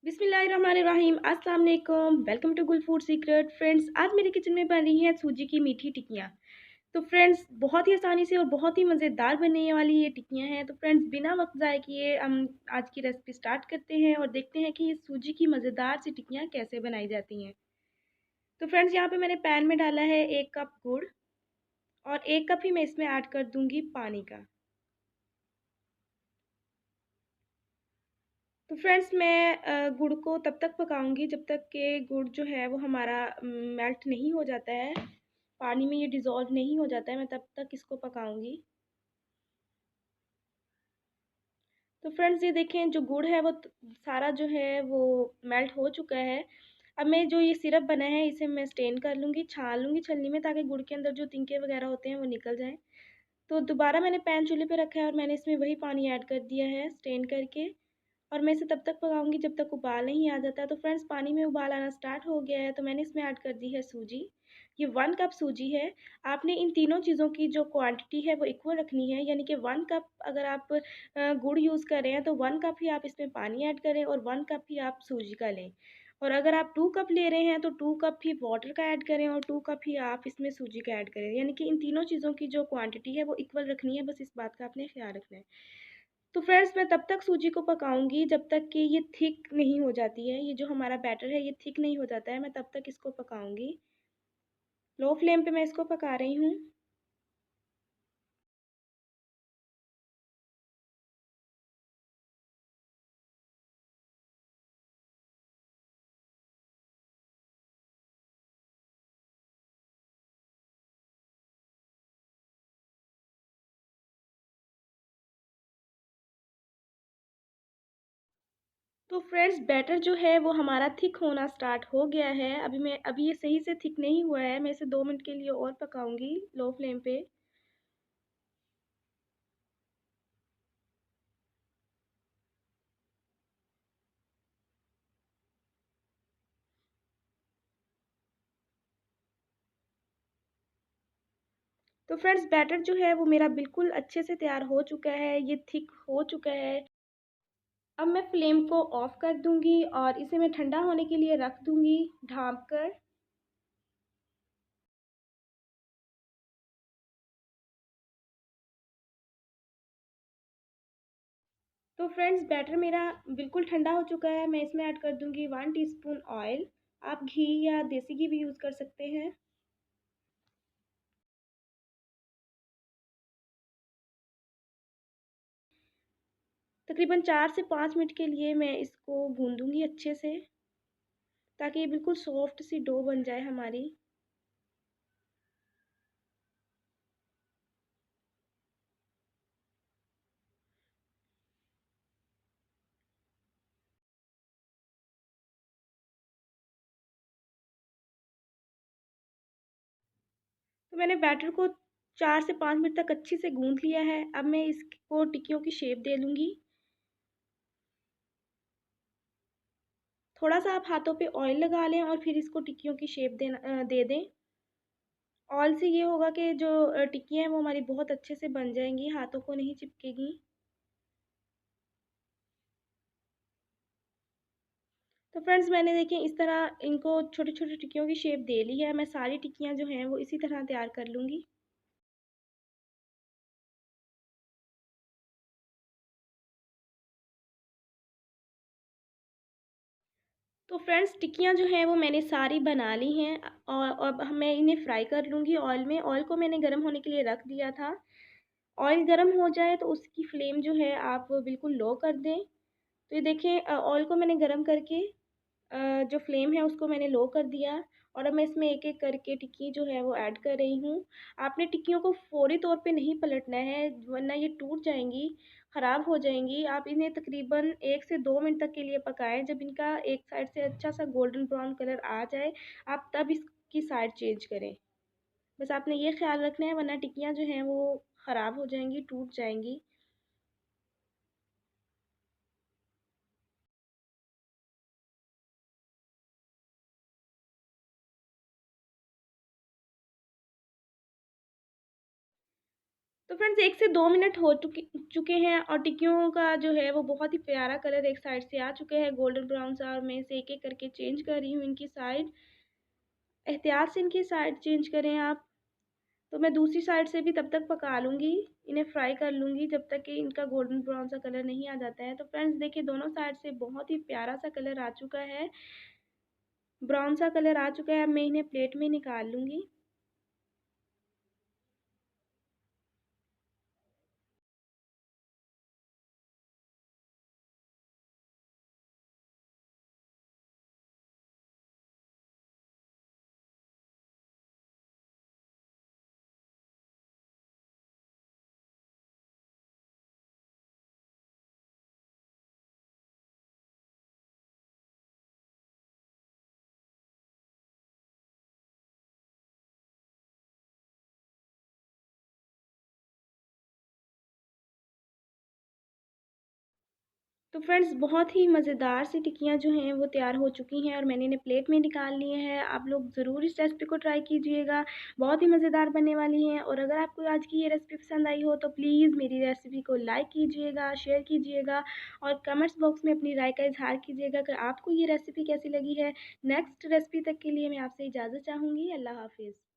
बिस्मिल्लाहिर्रहमानिर्रहीम अस्सलाम वालेकुम। वेलकम टू गुल फूड सीक्रेट। फ्रेंड्स, आज मेरे किचन में बन रही हैं सूजी की मीठी टिक्कियाँ। तो फ्रेंड्स, बहुत ही आसानी से और बहुत ही मज़ेदार बनने वाली ये टिक्कियाँ हैं। तो फ्रेंड्स, बिना वक्त ज़ाय किए हम आज की रेसिपी स्टार्ट करते हैं और देखते हैं कि ये सूजी की मज़ेदार सी टिक्कियाँ कैसे बनाई जाती हैं। तो फ्रेंड्स, यहाँ पे मैंने पैन में डाला है 1 कप गुड़ और 1 कप ही मैं इसमें ऐड कर दूँगी पानी का। तो फ्रेंड्स, मैं गुड़ को तब तक पकाऊंगी जब तक कि गुड़ जो है वो हमारा मेल्ट नहीं हो जाता है, पानी में ये डिज़ोल्व नहीं हो जाता है। मैं तब तक इसको पकाऊंगी। तो फ्रेंड्स, ये देखें, जो गुड़ है वो सारा जो है वो मेल्ट हो चुका है। अब मैं जो ये सिरप बना है इसे मैं स्टेन कर लूँगी, छान लूँगी छलनी में, ताकि गुड़ के अंदर जो तिनके वगैरह होते हैं वो निकल जाएं। तो दोबारा मैंने पैन चूल्हे पे रखा है और मैंने इसमें वही पानी ऐड कर दिया है स्टेन करके, और मैं इसे तब तक पकाऊंगी जब तक उबाल नहीं आ जाता। तो फ्रेंड्स, पानी में उबाल आना स्टार्ट हो गया है, तो मैंने इसमें ऐड कर दी है सूजी। ये 1 कप सूजी है। आपने इन तीनों चीज़ों की जो क्वांटिटी है वो इक्वल रखनी है, यानी कि 1 कप अगर आप गुड़ यूज़ कर रहे हैं तो 1 कप ही आप इसमें पानी ऐड करें और 1 कप ही आप सूजी का लें। और अगर आप 2 कप ले रहे हैं तो 2 कप ही वाटर का ऐड करें और 2 कप ही आप इसमें सूजी का ऐड करें, यानी कि इन तीनों चीज़ों की जो क्वांटिटी है वो इक्वल रखनी है। बस इस बात का आपने ख्याल रखना है। तो फ्रेंड्स, मैं तब तक सूजी को पकाऊंगी जब तक कि ये थिक नहीं हो जाती है। ये जो हमारा बैटर है ये थिक नहीं हो जाता है, मैं तब तक इसको पकाऊंगी। लो फ्लेम पे मैं इसको पका रही हूँ। तो फ्रेंड्स, बैटर जो है वो हमारा थिक होना स्टार्ट हो गया है। अभी ये सही से थिक नहीं हुआ है। मैं इसे 2 मिनट के लिए और पकाऊंगी लो फ्लेम पे। तो फ्रेंड्स, बैटर जो है वो मेरा बिल्कुल अच्छे से तैयार हो चुका है, ये थिक हो चुका है। अब मैं फ्लेम को ऑफ कर दूंगी और इसे मैं ठंडा होने के लिए रख दूंगी ढाँप कर। तो फ्रेंड्स, बैटर मेरा बिल्कुल ठंडा हो चुका है। मैं इसमें ऐड कर दूंगी 1 टीस्पून ऑयल। आप घी या देसी घी भी यूज़ कर सकते हैं। तकरीबन 4 से 5 मिनट के लिए मैं इसको गूंदूंगी अच्छे से, ताकि ये बिल्कुल सॉफ्ट सी डो बन जाए हमारी। तो मैंने बैटर को 4 से 5 मिनट तक अच्छे से गूंद लिया है। अब मैं इसको टिक्कियों की शेप दे लूँगी। थोड़ा सा आप हाथों पे ऑयल लगा लें और फिर इसको टिक्कियों की शेप दे दें। ऑयल से ये होगा कि जो टिक्कियाँ हैं वो हमारी बहुत अच्छे से बन जाएंगी, हाथों को नहीं चिपकेगी। तो फ्रेंड्स, मैंने देखें इस तरह इनको छोटी छोटी टिक्कियों की शेप दे ली है। मैं सारी टिक्कियाँ जो हैं वो इसी तरह तैयार कर लूँगी। तो फ्रेंड्स, टिक्कियाँ जो हैं वो मैंने सारी बना ली हैं और अब मैं इन्हें फ्राई कर लूँगी ऑयल में। ऑयल को मैंने गर्म होने के लिए रख दिया था। ऑयल गर्म हो जाए तो उसकी फ्लेम जो है आप बिल्कुल लो कर दें। तो ये देखें, ऑयल को मैंने गर्म करके जो फ्लेम है उसको मैंने लो कर दिया और अब मैं इसमें एक एक करके टिक्की जो है वो ऐड कर रही हूँ। आपने टिक्कियों को फौरी तौर पे नहीं पलटना है, वरना ये टूट जाएंगी, ख़राब हो जाएंगी। आप इन्हें तकरीबन 1 से 2 मिनट तक के लिए पकाएं। जब इनका एक साइड से अच्छा सा गोल्डन ब्राउन कलर आ जाए, आप तब इसकी साइड चेंज करें। बस आपने ये ख्याल रखना है, वरना टिक्कियाँ जो हैं वो ख़राब हो जाएंगी, टूट जाएंगी। तो फ्रेंड्स 1 से 2 मिनट हो चुके हैं और टिक्कियों का जो है वो बहुत ही प्यारा कलर एक साइड से आ चुके हैं गोल्डन ब्राउन सा, और मैं इसे एक-एक करके चेंज कर रही हूँ इनकी साइड। एहतियात से इनकी साइड चेंज करें आप। तो मैं दूसरी साइड से भी तब तक पका लूँगी, इन्हें फ्राई कर लूँगी जब तक कि इनका गोल्डन ब्राउन सा कलर नहीं आ जाता है। तो फ्रेंड्स देखिए दोनों साइड से बहुत ही प्यारा सा कलर आ चुका है, ब्राउन सा कलर आ चुका है। अब मैं इन्हें प्लेट में निकाल लूँगी। तो फ्रेंड्स बहुत ही मज़ेदार सी टिक्कियाँ जो हैं वो तैयार हो चुकी हैं और मैंने इन्हें प्लेट में निकाल लिए हैं। आप लोग ज़रूर इस रेसिपी को ट्राई कीजिएगा, बहुत ही मज़ेदार बनने वाली हैं। और अगर आपको आज की ये रेसिपी पसंद आई हो तो प्लीज़ मेरी रेसिपी को लाइक कीजिएगा, शेयर कीजिएगा और कमेंट्स बॉक्स में अपनी राय का इज़हार कीजिएगा कि आपको ये रेसिपी कैसी लगी है। नेक्स्ट रेसिपी तक के लिए मैं आपसे इजाज़त चाहूँगी। अल्लाह हाफ़िज़।